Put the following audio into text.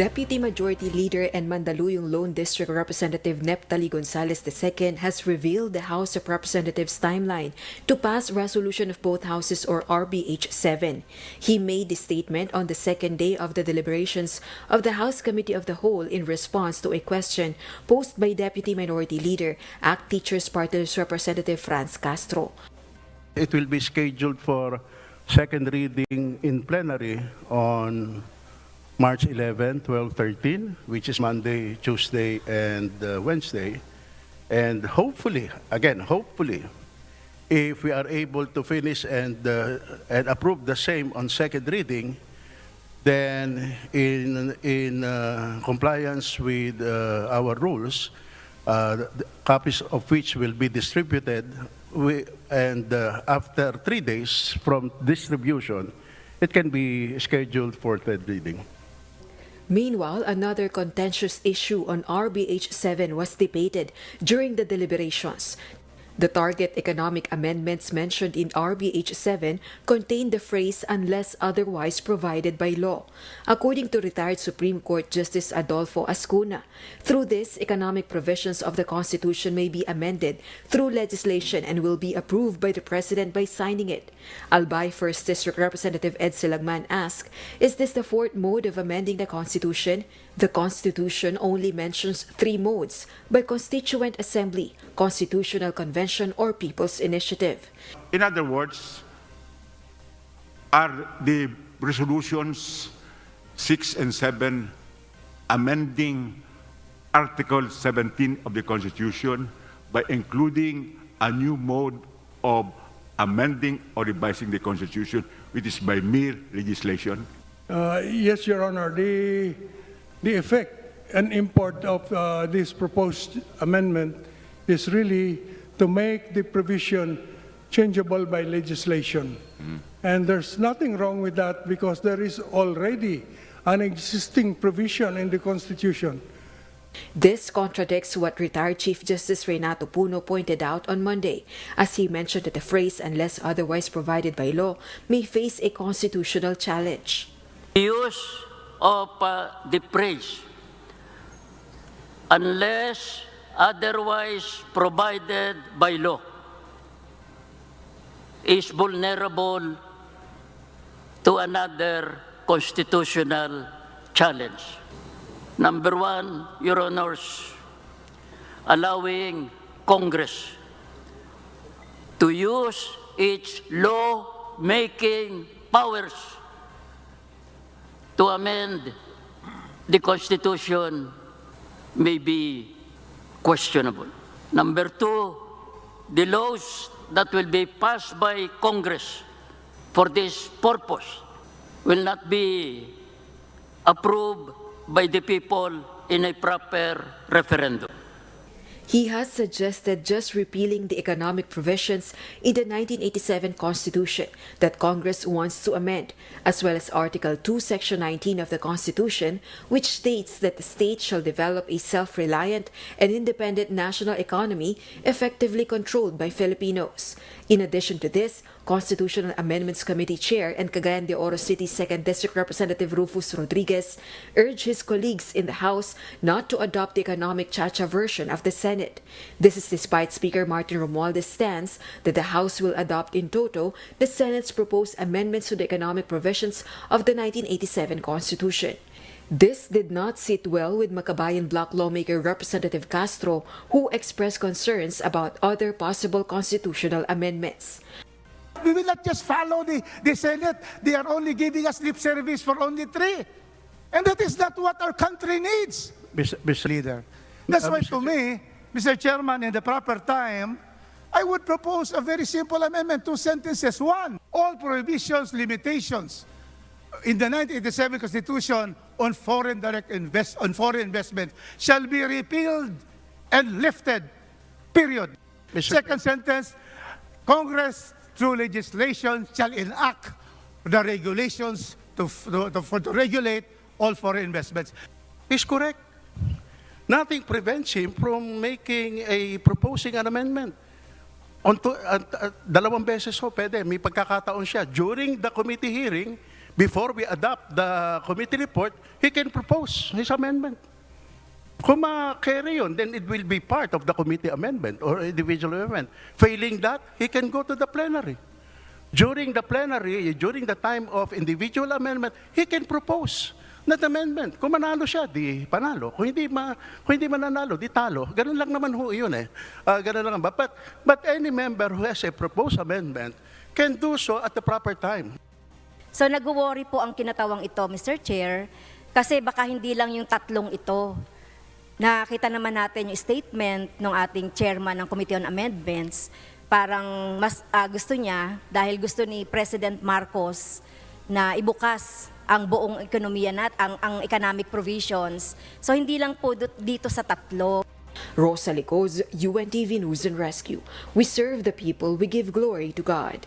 Deputy Majority Leader and Mandaluyong Lone District Representative Neptali Gonzales II has revealed the House of Representatives timeline to pass resolution of both houses or RBH 7. He made the statement on the second day of the deliberations of the House Committee of the Whole in response to a question posed by Deputy Minority Leader, ACT Teachers Party Representative Franz Castro. It will be scheduled for second reading in plenary on March 11, 12, 13, which is Monday, Tuesday, and Wednesday. And hopefully, if we are able to finish and approve the same on second reading, then in compliance with our rules, copies of which will be distributed, after 3 days from distribution, it can be scheduled for third reading. Meanwhile, another contentious issue on RBH 7 was debated during the deliberations. The target economic amendments mentioned in RBH 7 contain the phrase unless otherwise provided by law, according to retired Supreme Court Justice Adolfo Ascuna. Through this, economic provisions of the Constitution may be amended through legislation and will be approved by the President by signing it. Albay 1st District Representative Ed Silagman asked, is this the fourth mode of amending the Constitution? The Constitution only mentions 3 modes: by Constituent Assembly, Constitutional Convention, or People's Initiative. In other words, are the resolutions 6 and 7 amending Article 17 of the Constitution by including a new mode of amending or revising the Constitution, which is by mere legislation? Yes, Your Honor. The effect and import of this proposed amendment is really to make the provision changeable by legislation. And there's nothing wrong with that because there is already an existing provision in the Constitution. This contradicts what retired Chief Justice Renato Puno pointed out on Monday, as he mentioned that the phrase unless otherwise provided by law may face a constitutional challenge. The use of the phrase unless otherwise provided by law is vulnerable to another constitutional challenge. Number one, Your Honors, allowing Congress to use its law-making powers to amend the Constitution may be questionable. Number two, the laws that will be passed by Congress for this purpose will not be approved by the people in a proper referendum. He has suggested just repealing the economic provisions in the 1987 Constitution that Congress wants to amend, as well as Article 2, Section 19 of the Constitution, which states that the state shall develop a self-reliant and independent national economy effectively controlled by Filipinos. In addition to this, Constitutional Amendments Committee Chair and Cagayan de Oro City 2nd District Representative Rufus Rodriguez urged his colleagues in the House not to adopt the economic chacha version of the Senate. This is despite Speaker Martin Romualdez's stance that the House will adopt in toto the Senate's proposed amendments to the economic provisions of the 1987 Constitution. This did not sit well with Makabayan Bloc lawmaker Representative Castro, who expressed concerns about other possible constitutional amendments. We will not just follow the Senate. They are only giving us lip service for only 3. And that is not what our country needs, Mr. Leader. That's why to me, Mr. Chairman, in the proper time, I would propose a very simple amendment, 2 sentences. 1, all prohibitions, limitations in the 1987 Constitution on foreign investment shall be repealed and lifted, period. Second sentence, Congress through legislation shall enact the regulations to regulate all foreign investments. Is correct. Nothing prevents him from proposing an amendment. Dalawang beses ho, pwede. May pagkakataon siya. During the committee hearing, before we adopt the committee report, he can propose his amendment. Kung ma-carry yun, then it will be part of the committee amendment or individual amendment. Failing that, he can go to the plenary. During the plenary, during the time of individual amendment, he can propose that amendment. Kung manalo siya, di panalo. Kung hindi mananalo, di talo. Ganun lang naman ho yun eh. Ganun lang. But any member who has a proposed amendment can do so at the proper time. So nag-worry po ang kinatawang ito, Mr. Chair, kasi baka hindi lang yung tatlong ito. Nakita naman natin yung statement ng ating chairman ng Committee on Amendments, parang mas gusto niya, dahil gusto ni President Marcos na ibukas ang buong ekonomiya ang economic provisions. So hindi lang po dito sa tatlo. Rosa Licoz, UNTV News and Rescue. We serve the people, we give glory to God.